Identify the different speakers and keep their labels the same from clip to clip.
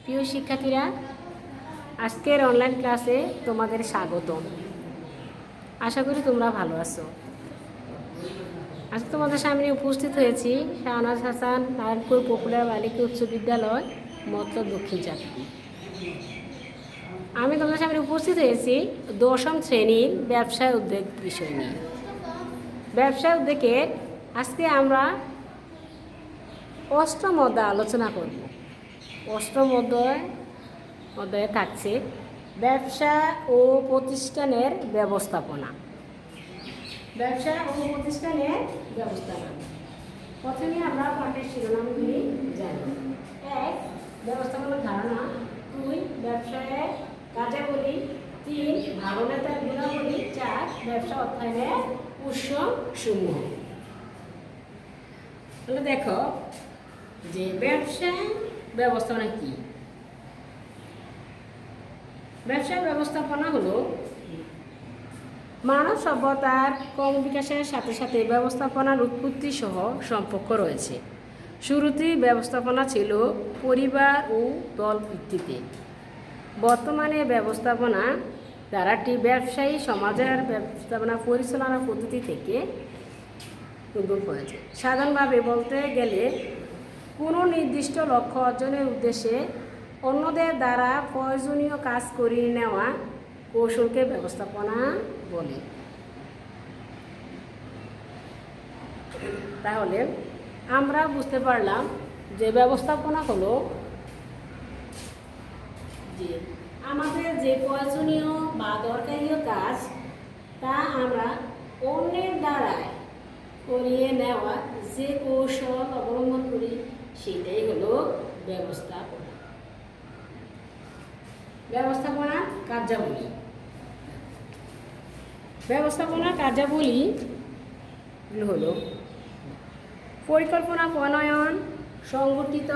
Speaker 1: প্রিয় শিক্ষার্থীরা, আজকের অনলাইন ক্লাসে তোমাদের স্বাগতম। আশা করি তোমরা ভালো আছো। আজকে তোমাদের সামনে উপস্থিত হয়েছি শাহনাজ হাসান নারায়ণপুর পপুলার বালিকা উচ্চ বিদ্যালয়, মতলব দক্ষিণ চাঁদপুর। আমি তোমাদের সামনে উপস্থিত হয়েছি দশম শ্রেণীর ব্যবসায় উদ্যোগ বিষয় নিয়ে। ব্যবসায় উদ্যোগের আজকে আমরা অষ্টম অধ্যায় আলোচনা করব। অষ্টম অধ্যায়ে থাকছে ব্যবসা ও প্রতিষ্ঠানের ব্যবস্থাপনা। ব্যবসা ও প্রতিষ্ঠানের ব্যবস্থাপনা। প্রথমে আমরা পাঠের শিরোনামগুলি জানি। 1. ব্যবস্থাপনার ধারণা। 2. ব্যবসায়ের কার্যাবলী। 3. ভালো নেতার গুণাবলী। 4. ব্যবসা অর্থায়নের উৎসসমূহ। তাহলে দেখো যে ব্যবসা ব্যবস্থাপনা কি। ব্যবসা ব্যবস্থাপনা হলো মানব সভ্যতার ক্রমবিকাশের সাথে সাথে ব্যবস্থাপনার উৎপত্তি সহ সম্পর্ক রয়েছে। শুরুতেই ব্যবস্থাপনা ছিল পরিবার ও দল ভিত্তিতে। বর্তমানে ব্যবস্থাপনা ধারাটি ব্যবসায়ী সমাজের ব্যবস্থাপনা পরিচালনা পদ্ধতি থেকে উদ্ভব হয়েছে। সাধারণভাবে বলতে গেলে কোনো নির্দিষ্ট লক্ষ্য অর্জনের উদ্দেশ্যে অন্যদের দ্বারা প্রয়োজনীয় কাজ করিয়ে নেওয়া কৌশলকে ব্যবস্থাপনা বলে। তাহলে আমরা বুঝতে পারলাম যে ব্যবস্থাপনা হলো যে আমাদের যে প্রয়োজনীয় বা দরকারীয় কাজ তা আমরা অন্যের দ্বারায় করিয়ে নেওয়া যে কৌশল অবলম্বন করি সেটাই হলো ব্যবস্থাপনা। ব্যবস্থাপনা কার্যাবলী। ব্যবস্থাপনা কার্যাবলী হলো পরিকল্পনা প্রণয়ন, সংগঠিত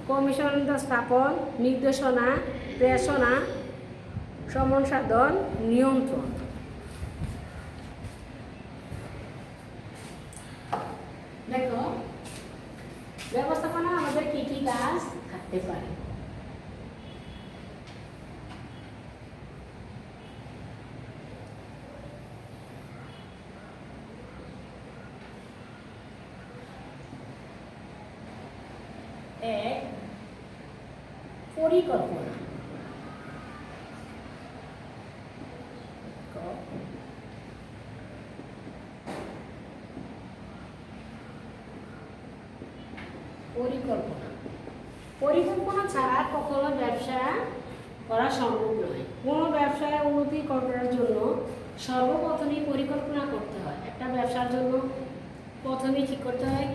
Speaker 1: কমিশন স্থাপন, নির্দেশনা, প্রেষণা, সমন সাধন, নিয়ন্ত্রণ। দেখো ব্যবস্থাপনা আমাদের কি কি কাজ থাকতে পারে। এক, পরিকল্পনা। পরিকল্পনা ছাড়া কখনো ব্যবসা করা সম্ভব নয়। কোনো ব্যবসায় উন্নতি করার জন্য সর্বপ্রথমেই পরিকল্পনা করতে হয়। একটা ব্যবসার জন্য প্রথমেই ঠিক করতে হয়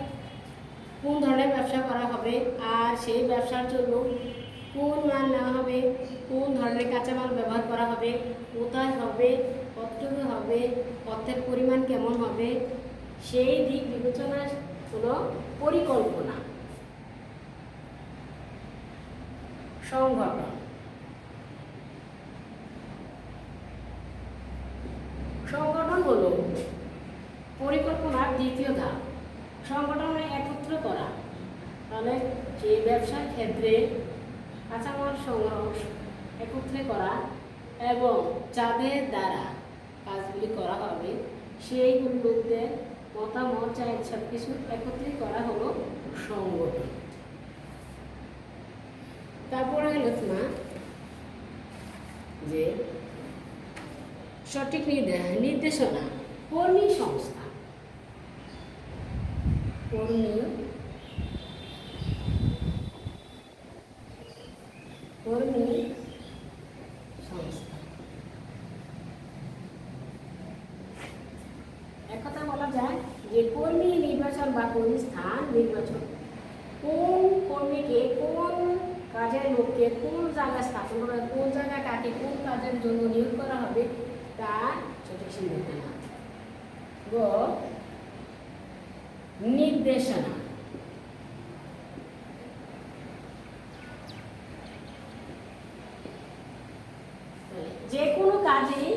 Speaker 1: কোন ধরনের ব্যবসা করা হবে, আর সেই ব্যবসার জন্য কোন মাল নেওয়া হবে, কোন ধরনের কাঁচামাল ব্যবহার করা হবে, কোথায় হবে, কতটুকু হবে, অর্থের পরিমাণ কেমন হবে, সেই দিক বিবেচনা হলো পরিকল্পনা। সংগঠন। সংগঠন হলো পরিকল্পনার দ্বিতীয় ধাপ। সংগঠনে একত্র করা। তাহলে যে ব্যবসার ক্ষেত্রে কাঁচামাল সংগ্রহ একত্রে করা এবং যাদের দ্বারা কাজগুলি করা হবে সেই লোকদের মতামত চাই সব কিছু একত্রে করা হলো সংগঠন। তারপরে হলো তোমার যে সঠিক নির্দেশনা। কর্মী সংস্থা। কর্মী সংস্থা। একথা বলা যায় যে কর্মী নির্বাচন বা কর্মী স্থান নির্বাচন। কোন কর্মীকে, কোন কাজের লোককে কোন জায়গায় স্থাপন করা, কোন জায়গায় কাকে কোন কাজের জন্য নিয়োগ করা হবে তার সঠিক সিদ্ধান্ত নেওয়া। নির্দেশনা। যে কোনো কাজেই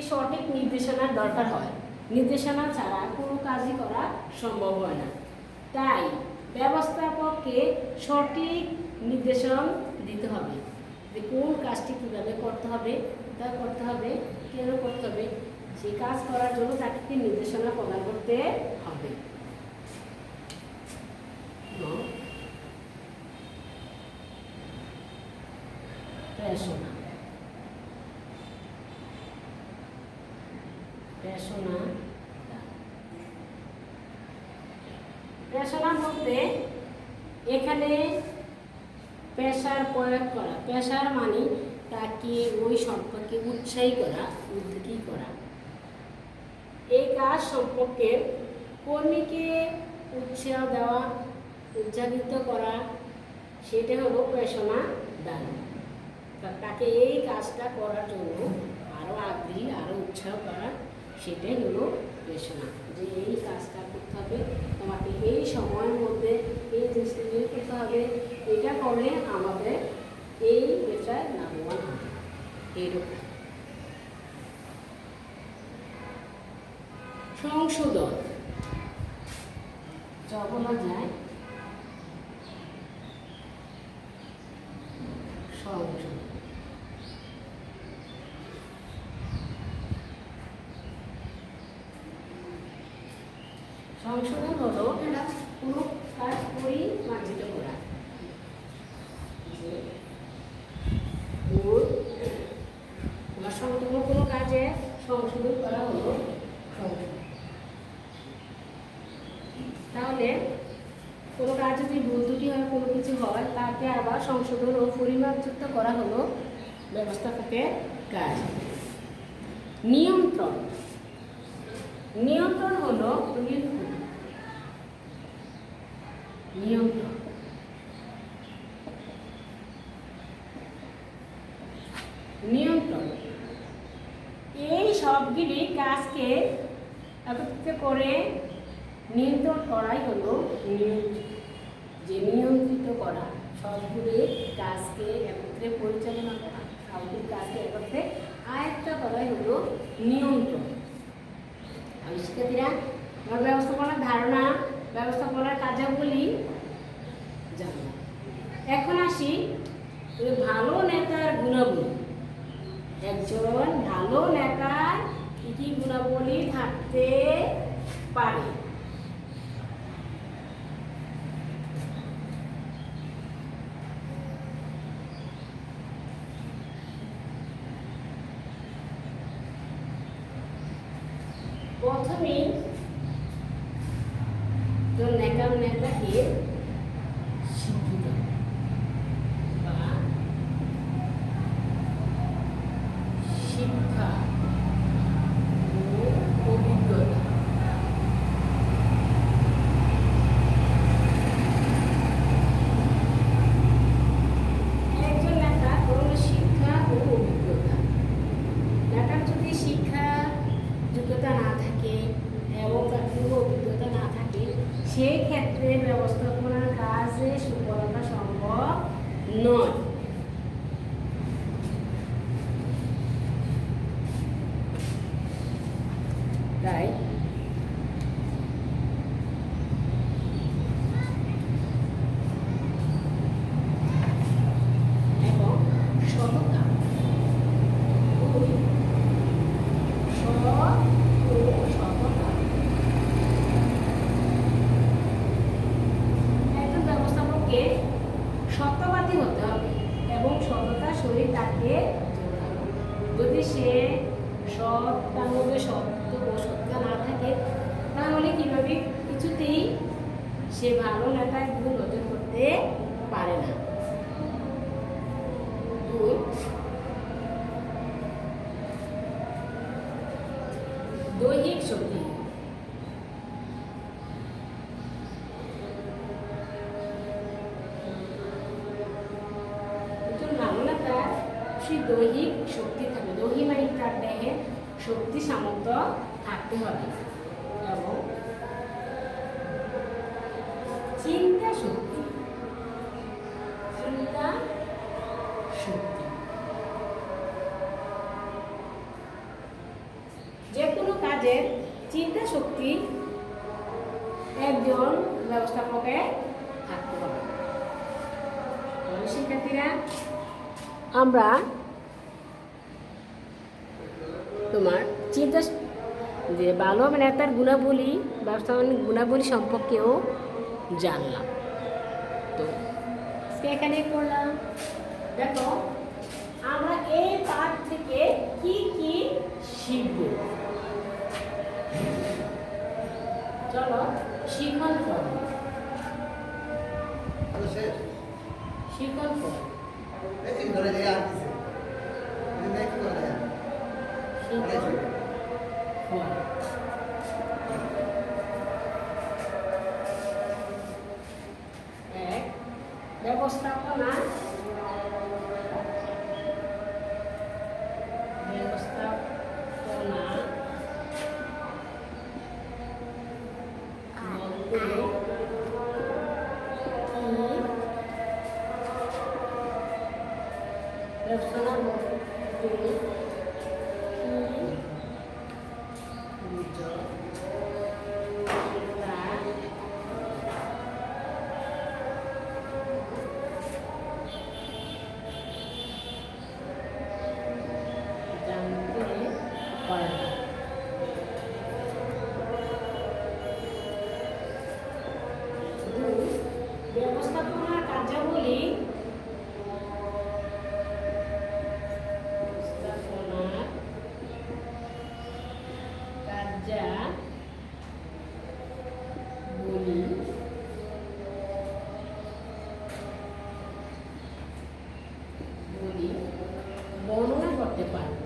Speaker 1: সঠিক নির্দেশনার দরকার হয়। নির্দেশনা ছাড়া কোনো কাজই করা সম্ভব হয় না। তাই ব্যবস্থাপককে সঠিক নির্দেশন দিতে দিতে হবে যে কোন কাজটি কীভাবে করতে হবে, কোথায় করতে হবে, কেন করতে হবে, সেই কাজ করার জন্য তাকে নির্দেশনা প্রদান করতে হবে। প্রেষণা প্রেষণা প্রেষণা বলতে এখানে প্রেসার প্রয়োগ করা। প্রেসার মানে তাকে ওই সম্পর্কে উৎসাহী করা, উদ্যোগী করা। এই কাজ সম্পর্কে কর্মীকে উৎসাহ দেওয়া, উৎসাহিত করা, সেটা হলো প্রেষণা দান। তাকে এই কাজটা করার জন্য আরও আগ্রহী, আরও উৎসাহ করা, সেটাই হলো প্রেষণা। যে এই কাজটা করতে হবে, তোমাকে এই সময়ের মধ্যে এই জিনিসটা নিয়ে করতে হবে, এটা করলে আমাদের এই পেশায় লাভবান হবে। এইরকম সংশোধন যা বলা যায় সংশোধন। সংশোধন হলো কোনো কাজ পরিমার্জিত করা। কোনো কাজে সংশোধন করা হলো সংশোধন। তাহলে কোনো কাজ যদি ভুল ত্রুটি হয়, কোনো কিছু হয়, তাকে আবার সংশোধন ও পরিমাপযুক্ত করা হলো ব্যবস্থাপকের কাজ। নিয়ন্ত্রণ। নিয়ন্ত্রণ হলো নিয়ন্ত্রণ নিয়ন্ত্রণ এই সবগুলি কাজকে একত্রিত করে নিয়ন্ত্রণ করাই হলো নিয়ন্ত্রিত করা। সবগুলি কাজকে একত্রে পরিচালনা করা, সবগুলি কাজকে একত্রে আয়ত্ত করাই হলো নিয়ন্ত্রণ। আমি শিক্ষার্থীরা আমার ব্যবস্থাপনার ধারণা, ব্যবস্থাপনার কার্যাবলী জানলাম। এখন আসি ভালো নেতার গুণাবলী। একজন ভালো নেতার কি কি গুণাবলী থাকতে পারে? প্রথমেই নেতাকে শিক্ষিত বা শিক্ষা ও অভিজ্ঞতা। একজন নেতা হলো শিক্ষা ও অভিজ্ঞতা। নেতার যদি শিক্ষা যোগ্যতা না থাকে এবং তার পূর্ব অভিজ্ঞতা না থাকে, সেই ক্ষেত্রে ব্যবস্থাপনার কাজে সফলতা সম্ভব নয়। তাই এবং সততা একজন ব্যবস্থাপককে সত্যবাদী হতে হবে এবং সততার সহিত তাকে যদি সে তার মধ্যে সত্য ও সত্যতা না থাকে, তাহলে কীভাবে কিছুতেই সে ভালো নেতার গুণ অর্জন করতে পারে না। দৈহিক শক্তি। একজন ভালো নেতার সেই দৈহিক শক্তি থাকবে। দৈহিক মানে তার দেহে শক্তি সামর্থ্য থাকতে হবে এবং চিন্তা শক্তি। যে কোনো কাজের চিন্তা শক্তি একজন ব্যবস্থাপকের থাকতে হবে। শিক্ষার্থীরা, আমরা তোমার চিন্তা যে ভালো নেতার গুণাবলী ব্যবস্থাপনার গুণাবলী সম্পর্কেও জানলাম। তো এখানে করলাম। দেখো আমরা এই পাঠ থেকে কি কি শিখব। চলো শিখন ফল। শিখন ফল এক ব্যবস্থাপনা ব্যবস্থাপনা কার্যাবলী বর্ণনা করতে পারব।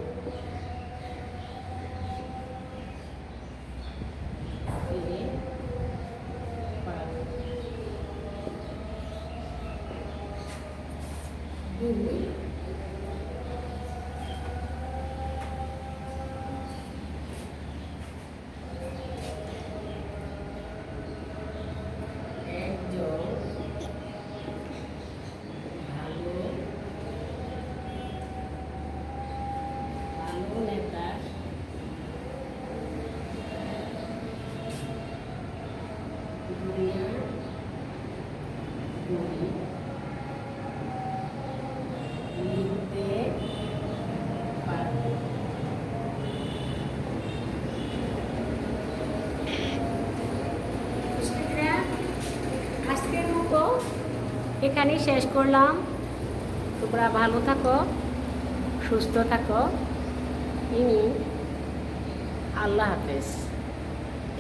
Speaker 1: আজকের মতো এখানেই শেষ করলাম। তোমরা ভালো থাকো, সুস্থ থাকো। আল্লাহ হাফেজ।